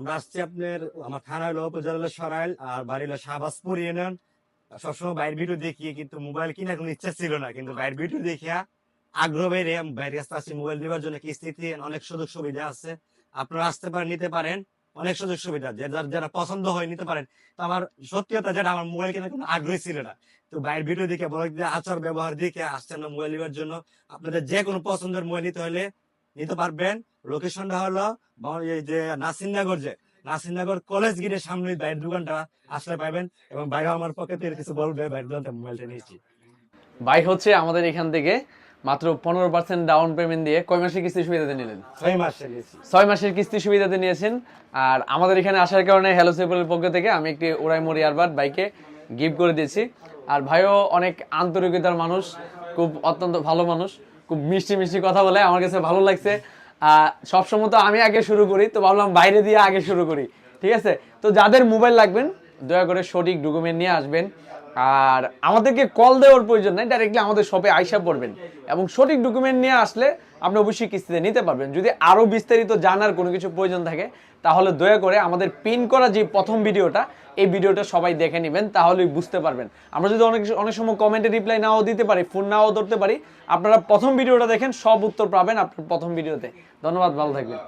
আমরা আসছি আপনার আমার থানা হলো উপজেলা হলো সরাইল আর বাড়ি হলো শাহবাজপুর ইউনিয়ন। সবসময় বাইরের ভিডিও দেখি কিন্তু মোবাইল কেনার কোনো ইচ্ছা ছিল না, কিন্তু বাইরের ভিডিও দেখিয়া আগ্রহ বেড়ে আমি বাইরের কাছে আসছি মোবাইল নেওয়ার জন্য। কিস্তিতে অনেক সুযোগ সুবিধা আছে, আপনারা আসতে পারেন, নিতে পারেন। অনেক সুযোগ সুবিধা যারা পছন্দ হয় নিতে পারেন। তো আমার সত্যি কথা যেটা, আমার মোবাইল কেনার কোনো আগ্রহ ছিল না, তো বাইরের ভিডিও দেখে বড় আচার ব্যবহার দেখে আসছেন না মোবাইল নেওয়ার জন্য। আপনাদের যে কোনো পছন্দের মোবাইল নিতে হলে নিতে পারবেন। লোকেশনটা হলো এই যে নাসিরনগর, যে নাসিরনগর কলেজ গেটের সামনে বাইরের দোকানটা আসলে পাবেন। এবং বাইরে আমার পকেটে কিছু বলবে, বাইরের দোকানটা মোবাইলটা নিয়েছি। ভাই হচ্ছে আমাদের এখান থেকে মাত্র 15% ডাউন পেমেন্ট দিয়ে কয় মাসের কিস্তি সুবিধাতে নিলেন? 6 মাসে নিয়েছি। 6 মাসের কিস্তি সুবিধাতে নিয়েছেন। আর আমাদের এখানে আসার কারণে হ্যালো সেপলের পক্ষ থেকে আমি একটি ওরাইমোর ইয়ারবাড বাইকে গিফট করে দিয়েছি। আর ভাইও অনেক আন্তরিকতার মানুষ, খুব অত্যন্ত ভালো মানুষ, খুব মিষ্টি মিষ্টি কথা বলে, আমার কাছে ভালো লাগছে। সবসময় তো আমি আগে শুরু করি, তো ভাবলাম বাইরে দিয়ে আগে শুরু করি, ঠিক আছে? তো যাদের মোবাইল লাগবেন দয়া করে সঠিক ডকুমেন্ট নিয়ে আসবেন। আর আমাদেরকে কল দেওয়ার প্রয়োজন নাই, ডাইরেক্টলি আমাদের শপে আইসা পড়বেন এবং সঠিক ডকুমেন্ট নিয়ে আসলে আপনি অবশ্যই কিস্তিতে নিতে পারবেন। যদি আরও বিস্তারিত জানার কোনো কিছু প্রয়োজন থাকে তাহলে দয়া করে আমাদের পিন করা যে প্রথম ভিডিওটা, এই ভিডিওটা সবাই দেখে নেবেন, তাহলেই বুঝতে পারবেন। আমরা যদি অনেক সময় কমেন্টে রিপ্লাই নাও দিতে পারি, ফোন নাও ধরতে পারি, আপনারা প্রথম ভিডিওটা দেখেন, সব উত্তর পাবেন আপনার প্রথম ভিডিওতে। ধন্যবাদ, ভালো থাকবেন।